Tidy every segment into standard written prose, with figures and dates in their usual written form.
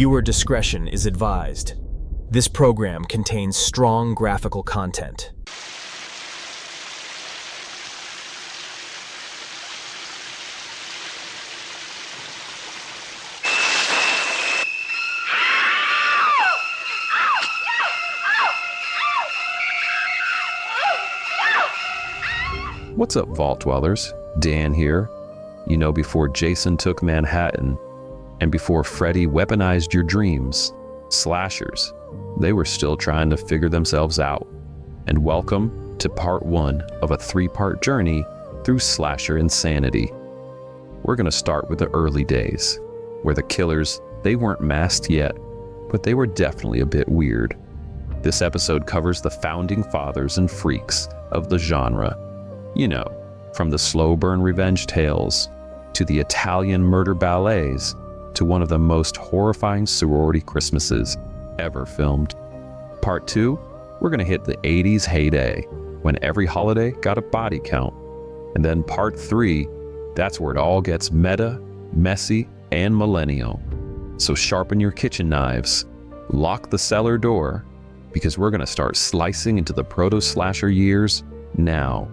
Viewer discretion is advised. This program contains strong graphical content. What's up, Vault Dwellers? Dan here. You know, before Jason took Manhattan, and before Freddy weaponized your dreams, slashers, they were still trying to figure themselves out. And welcome to part 1 of a 3-part journey through slasher insanity. We're gonna start with the early days, where the killers, they weren't masked yet, but they were definitely a bit weird. This episode covers the founding fathers and freaks of the genre. You know, from the slow burn revenge tales, to the Italian murder ballets, to one of the most horrifying sorority Christmases ever filmed. Part 2, we're gonna hit the 80s heyday, when every holiday got a body count. And then part 3, that's where it all gets meta, messy, and millennial. So sharpen your kitchen knives, lock the cellar door, because we're gonna start slicing into the proto-slasher years now.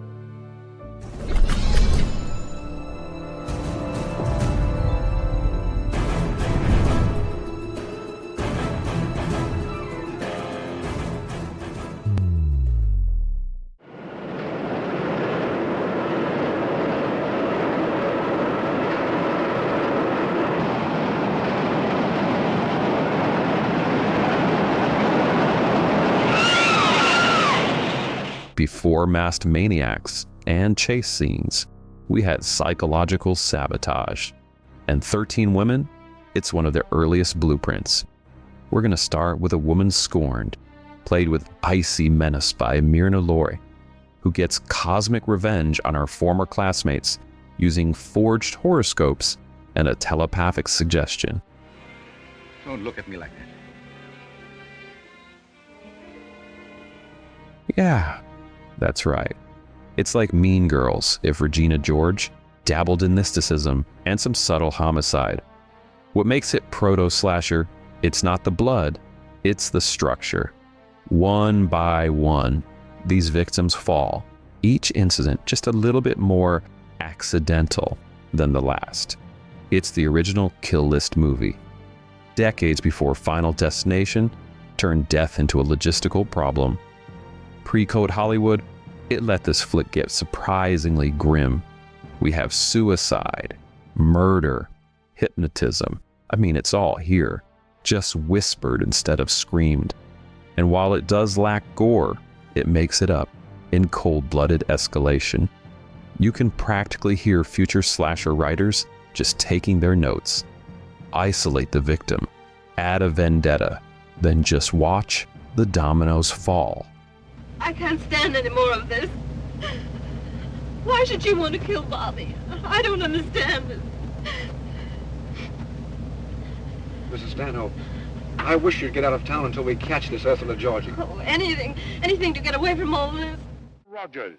Before masked maniacs and chase scenes, we had psychological sabotage. And 13 Women, it's one of their earliest blueprints. We're gonna start with a woman scorned, played with icy menace by Myrna Loy, who gets cosmic revenge on her former classmates using forged horoscopes and a telepathic suggestion. Don't look at me like that. Yeah. That's right. It's like Mean Girls if Regina George dabbled in mysticism and some subtle homicide. What makes it proto-slasher, it's not the blood, it's the structure. One by one, these victims fall, each incident just a little bit more accidental than the last. It's the original Kill List movie. Decades before Final Destination turned death into a logistical problem. Pre-code Hollywood, it let this flick get surprisingly grim. We have suicide, murder, hypnotism. I mean, it's all here, just whispered instead of screamed. And while it does lack gore, it makes it up in cold-blooded escalation. You can practically hear future slasher writers just taking their notes. Isolate the victim, add a vendetta, then just watch the dominoes fall. I can't stand any more of this. Why should she want to kill Bobby? I don't understand it. Mrs. Stanhope, I wish you'd get out of town until we catch this Ursula Georgie. Oh, anything to get away from all this. Rogers,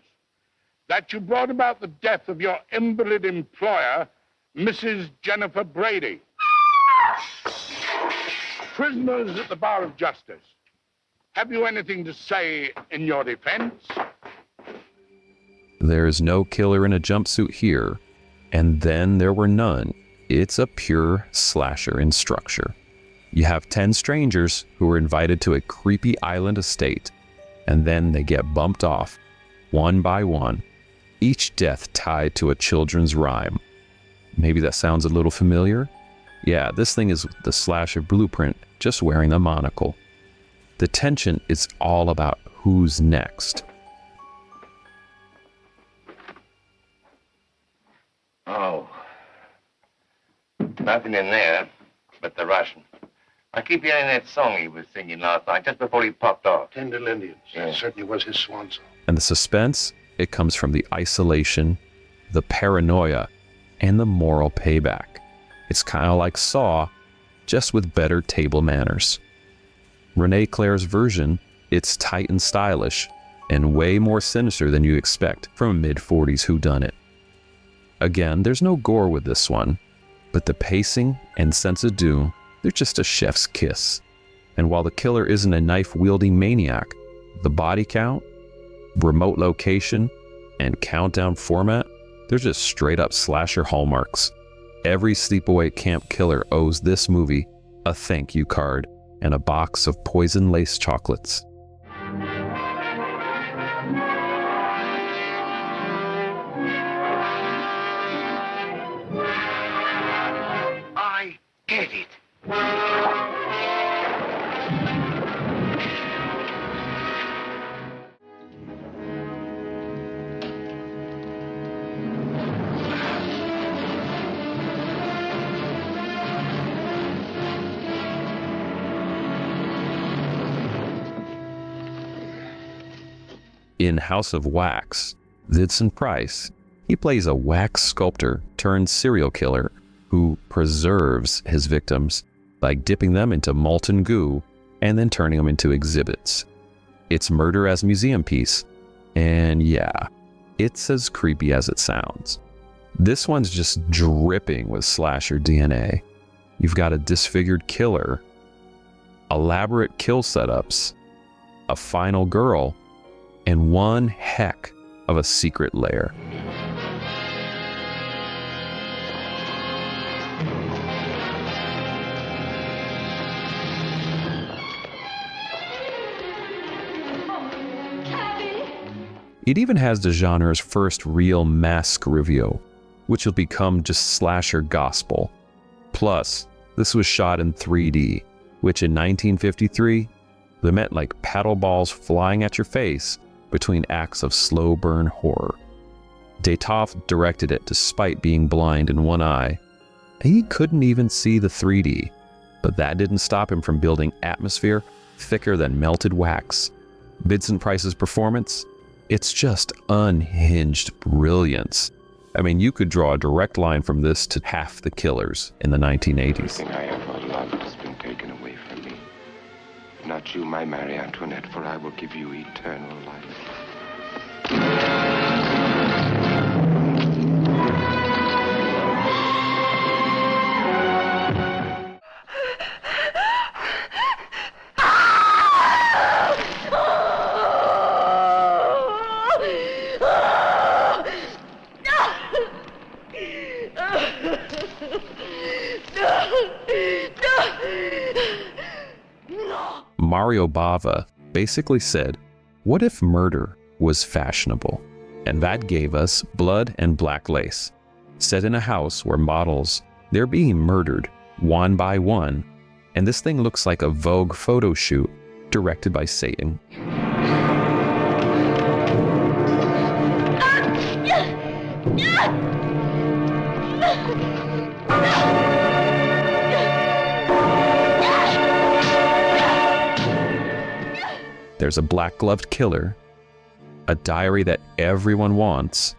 that you brought about the death of your invalid employer, Mrs. Jennifer Brady. Prisoners at the Bar of Justice. Have you anything to say in your defense? There is no killer in a jumpsuit here, and then there were none. It's a pure slasher in structure. You have 10 strangers who are invited to a creepy island estate, and then they get bumped off, one by one, each death tied to a children's rhyme. Maybe that sounds a little familiar? Yeah, this thing is the slasher blueprint, just wearing a monocle. The tension is all about who's next. Oh. Nothing in there but the Russian. I keep hearing that song he was singing last night just before he popped off. Tender Indians. Yeah. That certainly was his swan song. And the suspense, it comes from the isolation, the paranoia, and the moral payback. It's kind of like Saw, just with better table manners. Renee Claire's version, it's tight and stylish, and way more sinister than you expect from a mid-40s whodunit. Again, there's no gore with this one, but the pacing and sense of doom, they're just a chef's kiss. And while the killer isn't a knife-wielding maniac, the body count, remote location, and countdown format, they're just straight-up slasher hallmarks. Every sleepaway camp killer owes this movie a thank you card and a box of poison-laced chocolates. I get it. In House of Wax, Vincent Price, he plays a wax sculptor turned serial killer who preserves his victims by dipping them into molten goo and then turning them into exhibits. It's murder as museum piece, and yeah, it's as creepy as it sounds. This one's just dripping with slasher DNA. You've got a disfigured killer, elaborate kill setups, a final girl, and one heck of a secret lair. It even has the genre's first real mask reveal, which will become just slasher gospel. Plus, this was shot in 3D, which in 1953, they meant like paddle balls flying at your face between acts of slow burn horror. Datoff directed it despite being blind in one eye. He couldn't even see the 3D, but that didn't stop him from building atmosphere thicker than melted wax. Vincent Price's performance? It's just unhinged brilliance. I mean, you could draw a direct line from this to half the killers in the 1980s. Everything I ever loved has been taken away from me. Not you, my Marie Antoinette, for I will give you eternal life. Mario Bava basically said, what if murder was fashionable? And that gave us Blood and Black Lace, set in a house where models, they're being murdered one by one, and this thing looks like a Vogue photo shoot directed by Satan. There's a black-gloved killer, a diary that everyone wants,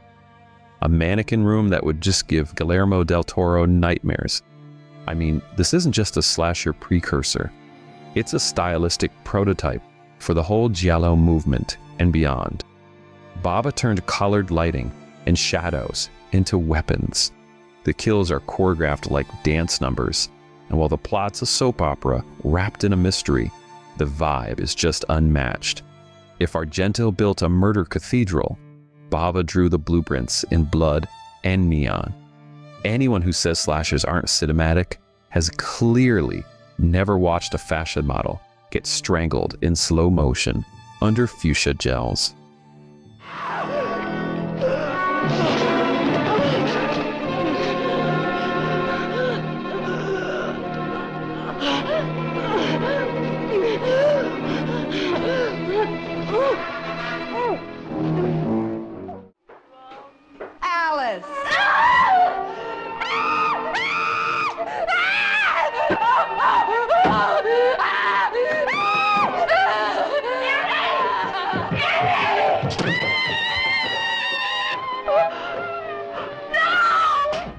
a mannequin room that would just give Guillermo del Toro nightmares. I mean, this isn't just a slasher precursor. It's a stylistic prototype for the whole giallo movement and beyond. Bava turned colored lighting and shadows into weapons. The kills are choreographed like dance numbers, and while the plot's a soap opera wrapped in a mystery, the vibe is just unmatched. If Argento built a murder cathedral, Bava drew the blueprints in blood and neon. Anyone who says slashers aren't cinematic has clearly never watched a fashion model get strangled in slow motion under fuchsia gels. Alice!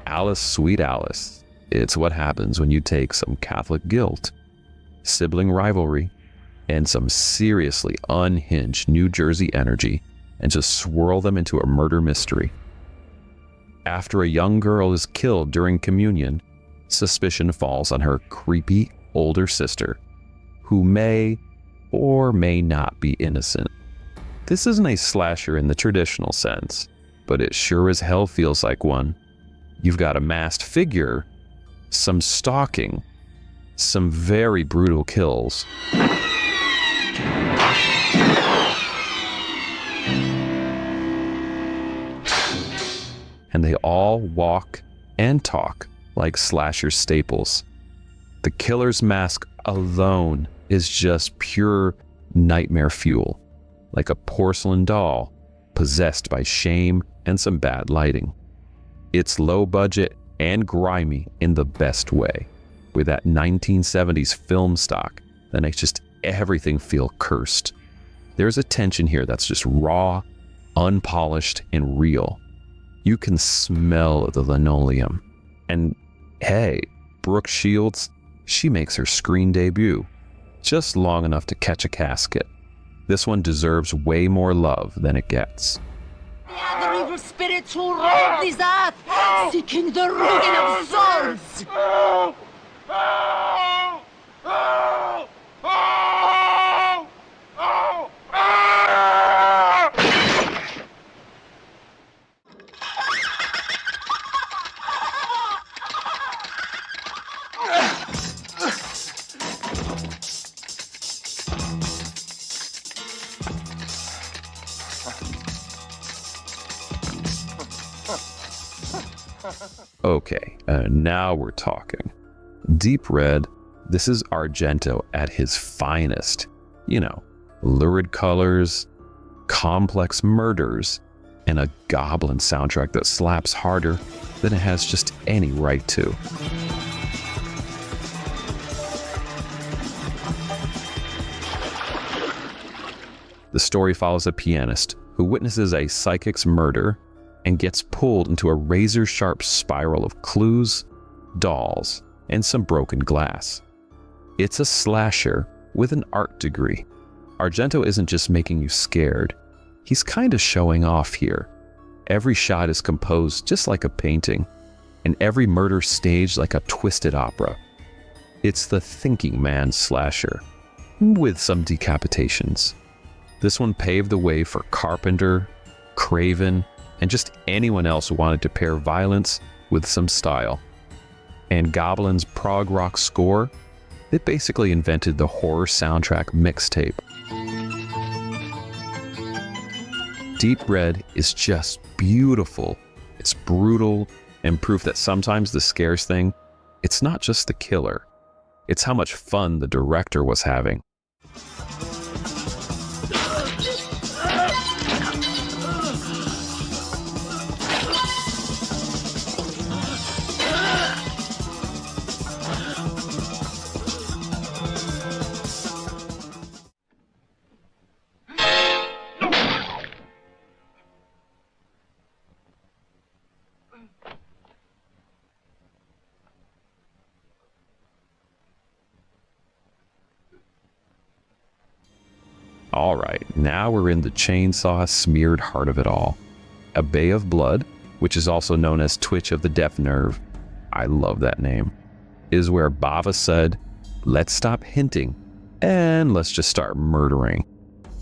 Alice, sweet Alice. It's what happens when you take some Catholic guilt, sibling rivalry, and some seriously unhinged New Jersey energy and just swirl them into a murder mystery. After a young girl is killed during communion, suspicion falls on her creepy, older sister, who may or may not be innocent. This isn't a slasher in the traditional sense, but it sure as hell feels like one. You've got a masked figure, some stalking, some very brutal kills. And they all walk and talk like slasher staples. The killer's mask alone is just pure nightmare fuel, like a porcelain doll possessed by shame and some bad lighting. It's low budget and grimy in the best way, with that 1970s film stock that makes just everything feel cursed. There's a tension here that's just raw, unpolished, and real. You can smell the linoleum. And hey, Brooke Shields, she makes her screen debut, just long enough to catch a casket. This one deserves way more love than it gets. The evil spirits who roam this earth, seeking the ruin of souls. Okay, now we're talking. Deep Red, this is Argento at his finest. You know, lurid colors, complex murders, and a goblin soundtrack that slaps harder than it has just any right to. The story follows a pianist who witnesses a psychic's murder and gets pulled into a razor-sharp spiral of clues, dolls, and some broken glass. It's a slasher with an art degree. Argento isn't just making you scared, he's kind of showing off here. Every shot is composed just like a painting, and every murder staged like a twisted opera. It's the thinking man's slasher, with some decapitations. This one paved the way for Carpenter, Craven, and just anyone else who wanted to pair violence with some style. And Goblin's prog rock score, it basically invented the horror soundtrack mixtape. Deep Red is just beautiful. It's brutal and proof that sometimes the scares thing, it's not just the killer. It's how much fun the director was having. Alright, now we're in the chainsaw-smeared heart of it all. A Bay of Blood, which is also known as Twitch of the Deaf Nerve, I love that name, is where Bava said, let's stop hinting, and let's just start murdering.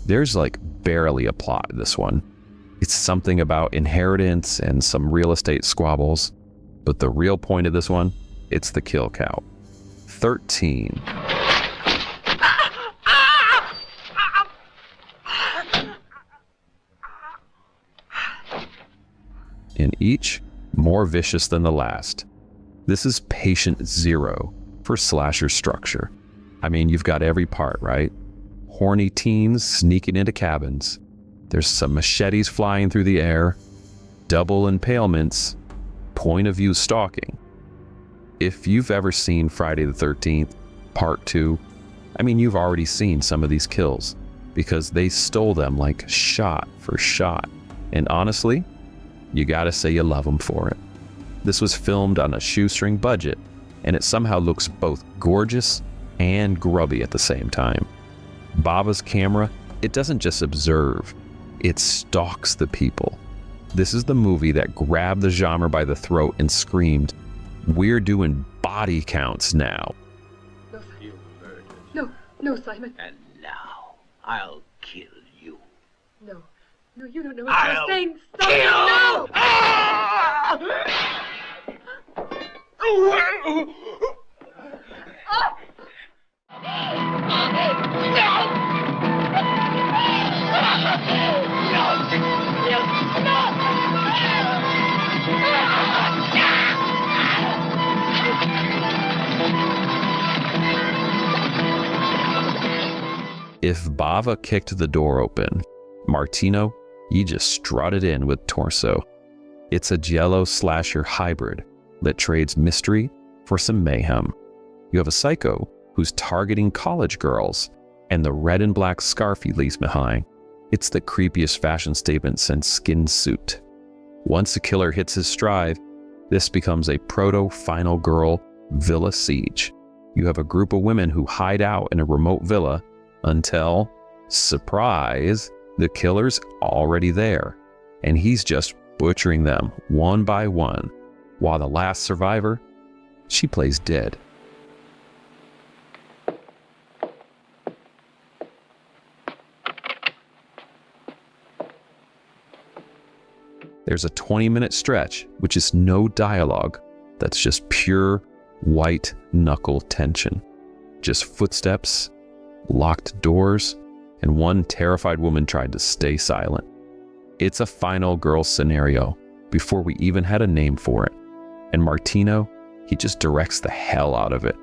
There's like barely a plot in this one. It's something about inheritance and some real estate squabbles, but the real point of this one, it's the kill count. 13. In each more vicious than the last. This is patient zero for slasher structure. I mean, you've got every part, right? Horny teens sneaking into cabins. There's some machetes flying through the air, double impalements, point of view stalking. If you've ever seen Friday the 13th, Part 2, I mean, you've already seen some of these kills because they stole them like shot for shot. And honestly, you gotta say you love them for it. This was filmed on a shoestring budget, and it somehow looks both gorgeous and grubby at the same time. Bava's camera, it doesn't just observe, it stalks the people. This is the movie that grabbed the genre by the throat and screamed, "We're doing body counts now." No, Simon. And now, I'll kill you. No, you don't know what I'll you're saying. Stop! No! If Bava kicked the door open, Martino, he just strutted in with torso. It's a giallo slasher hybrid that trades mystery for some mayhem. You have a psycho who's targeting college girls, and the red and black scarf he leaves behind. It's the creepiest fashion statement since skin suit. Once the killer hits his stride, this becomes a proto-final girl villa siege. You have a group of women who hide out in a remote villa until, surprise, the killer's already there, and he's just butchering them one by one, while the last survivor, she plays dead. There's a 20-minute stretch, which is no dialogue, that's just pure white knuckle tension. Just footsteps, locked doors, and one terrified woman tried to stay silent. It's a final girl scenario before we even had a name for it. And Martino, he just directs the hell out of it.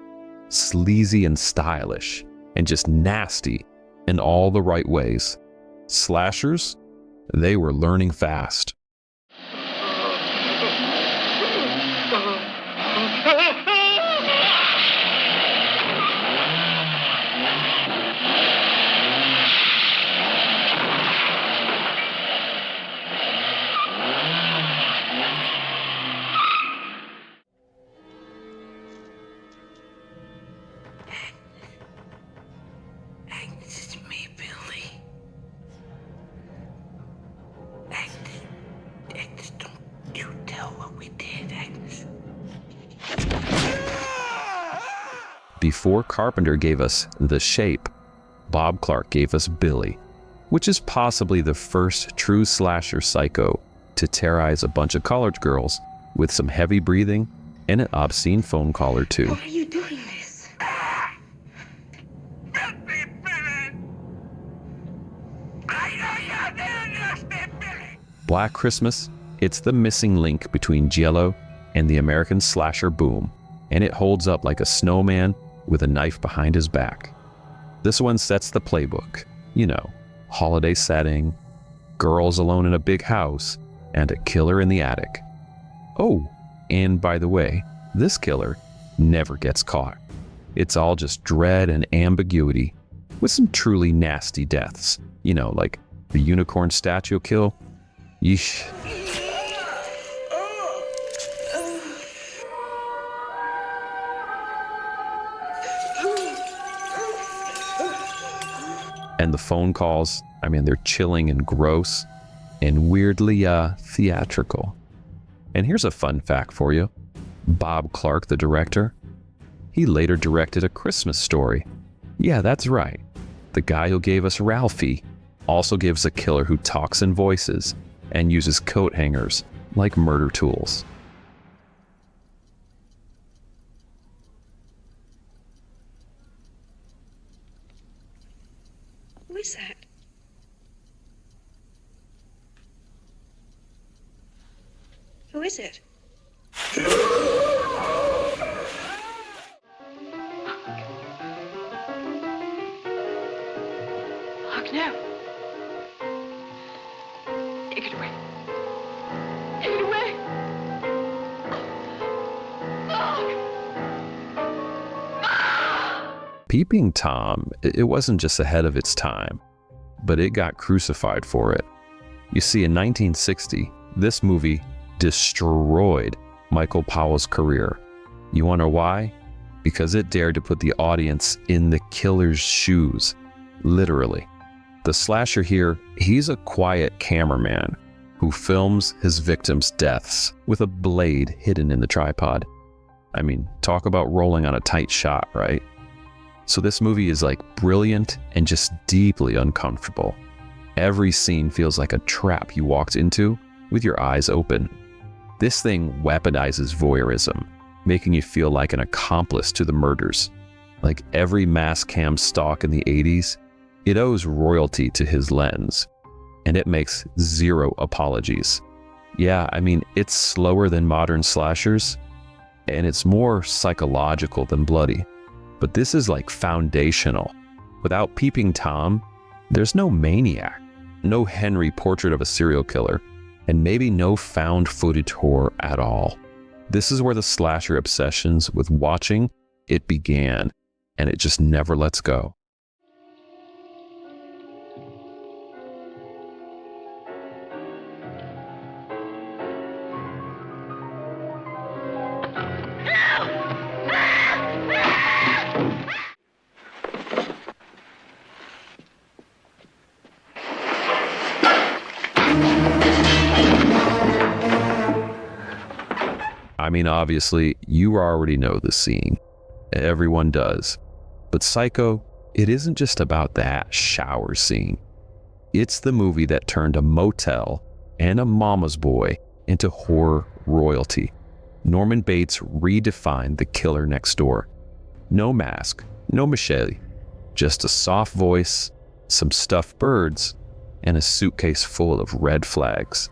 Sleazy and stylish, and just nasty in all the right ways. Slashers, they were learning fast. Before Carpenter gave us The Shape, Bob Clark gave us Billy, which is possibly the first true slasher psycho to terrorize a bunch of college girls with some heavy breathing and an obscene phone call or two. Why are you doing this? Black Christmas, it's the missing link between giallo and the American slasher boom, and it holds up like a snowman with a knife behind his back. This one sets the playbook. You know, holiday setting, girls alone in a big house, and a killer in the attic. Oh, and by the way, this killer never gets caught. It's all just dread and ambiguity, with some truly nasty deaths. You know, like the unicorn statue kill. Yeesh. And the phone calls, I mean, they're chilling and gross and weirdly theatrical. And here's a fun fact for you. Bob Clark, the director, he later directed A Christmas Story. Yeah, that's right. The guy who gave us Ralphie also gives a killer who talks in voices and uses coat hangers like murder tools. Who is that? Who is it? Look now. Take it away. Take it away. Peeping Tom, it wasn't just ahead of its time, but it got crucified for it. You see, in 1960, this movie destroyed Michael Powell's career. You want to know why? Because it dared to put the audience in the killer's shoes, literally. The slasher here, he's a quiet cameraman who films his victims' deaths with a blade hidden in the tripod. I mean, talk about rolling on a tight shot, right? So this movie is like brilliant and just deeply uncomfortable. Every scene feels like a trap you walked into with your eyes open. This thing weaponizes voyeurism, making you feel like an accomplice to the murders. Like every mass cam stalk in the 80s, it owes royalty to his lens, and it makes zero apologies. Yeah, I mean, it's slower than modern slashers, and it's more psychological than bloody. But this is like foundational. Without Peeping Tom, there's no Maniac, no Henry Portrait of a Serial Killer, and maybe no found footage horror at all. This is where the slasher obsessions with watching it began, and it just never lets go. I mean, obviously, you already know the scene. Everyone does. But Psycho, it isn't just about that shower scene. It's the movie that turned a motel and a mama's boy into horror royalty. Norman Bates redefined the killer next door. No mask, no machete, just a soft voice, some stuffed birds, and a suitcase full of red flags.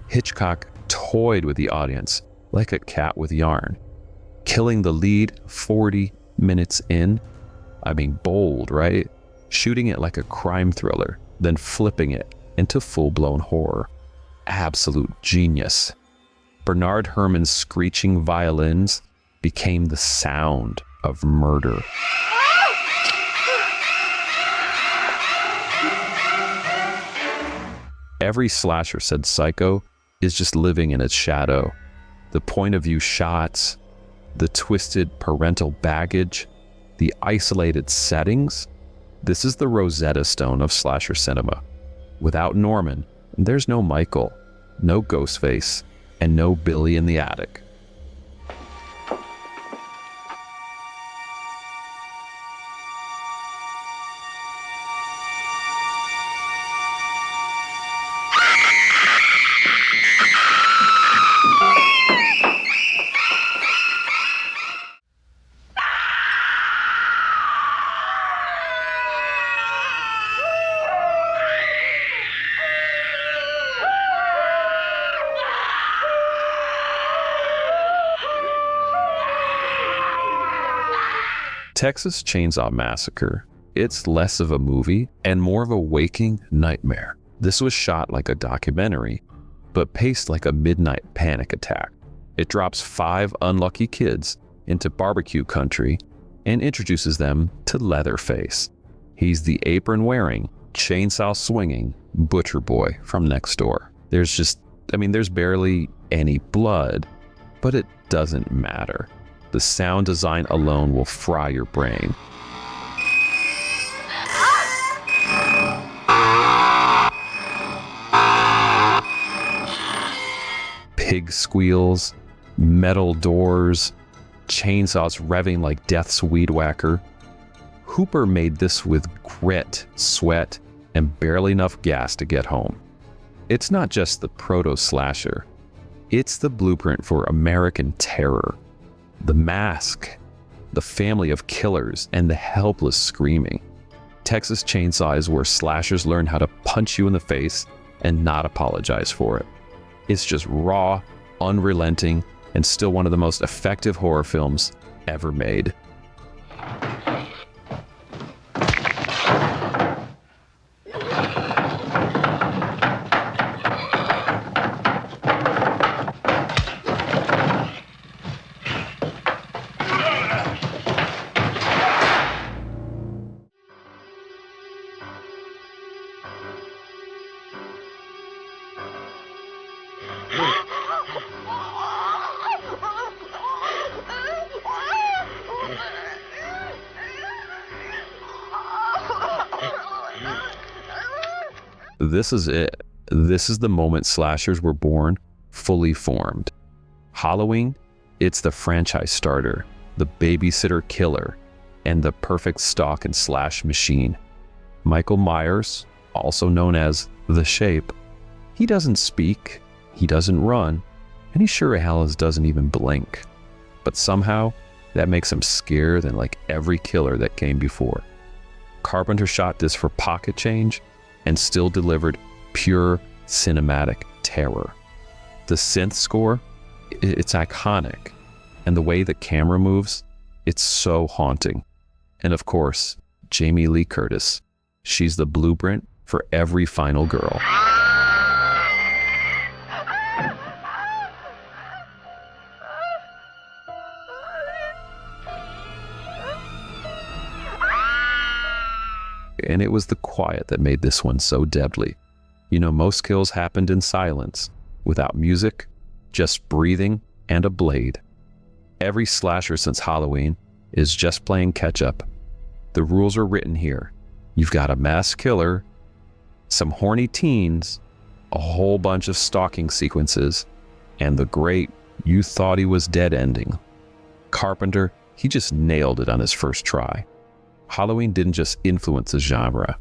Hitchcock toyed with the audience like a cat with yarn, killing the lead 40 minutes in. I mean, bold, right? Shooting it like a crime thriller, then flipping it into full-blown horror. Absolute genius. Bernard Herrmann's screeching violins became the sound of murder. Every slasher said Psycho is just living in its shadow. The point of view shots, the twisted parental baggage, the isolated settings. This is the Rosetta Stone of slasher cinema. Without Norman, there's no Michael, no Ghostface, and no Billy in the attic. Texas Chainsaw Massacre, it's less of a movie and more of a waking nightmare. This was shot like a documentary, but paced like a midnight panic attack. It drops 5 unlucky kids into barbecue country and introduces them to Leatherface. He's the apron-wearing, chainsaw-swinging butcher boy from next door. There's barely any blood, but it doesn't matter. The sound design alone will fry your brain. Pig squeals, metal doors, chainsaws revving like death's weed whacker. Hooper made this with grit, sweat, and barely enough gas to get home. It's not just the proto-slasher. It's the blueprint for American terror. The mask, the family of killers, and the helpless screaming. Texas Chainsaw is where slashers learn how to punch you in the face and not apologize for it. It's just raw, unrelenting, and still one of the most effective horror films ever made. This is it. This is the moment slashers were born, fully formed. Halloween, it's the franchise starter, the babysitter killer, and the perfect stalk and slash machine. Michael Myers, also known as The Shape, he doesn't speak, he doesn't run, and he sure as doesn't even blink. But somehow, that makes him scarier than like every killer that came before. Carpenter shot this for pocket change and still delivered pure cinematic terror. The synth score, it's iconic, and the way the camera moves, it's so haunting. And of course, Jamie Lee Curtis, she's the blueprint for every final girl. And it was the quiet that made this one so deadly. You know, most kills happened in silence, without music, just breathing and a blade. Every slasher since Halloween is just playing catch up. The rules are written here. You've got a mass killer, some horny teens, a whole bunch of stalking sequences, and the great "you thought he was dead" ending. Carpenter, he just nailed it on his first try. Halloween didn't just influence the genre,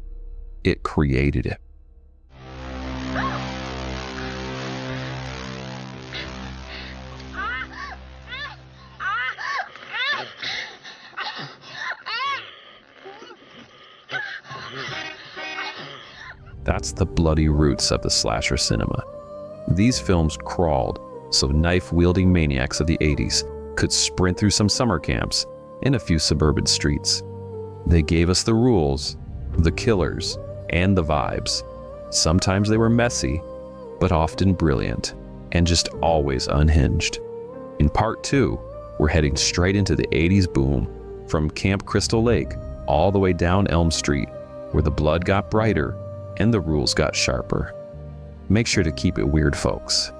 it created it. That's the bloody roots of the slasher cinema. These films crawled so knife-wielding maniacs of the 80s could sprint through some summer camps in a few suburban streets. They gave us the rules, the killers, and the vibes. Sometimes they were messy, but often brilliant, and just always unhinged. In part 2, we're heading straight into the 80s boom, from Camp Crystal Lake all the way down Elm Street, where the blood got brighter and the rules got sharper. Make sure to keep it weird, folks.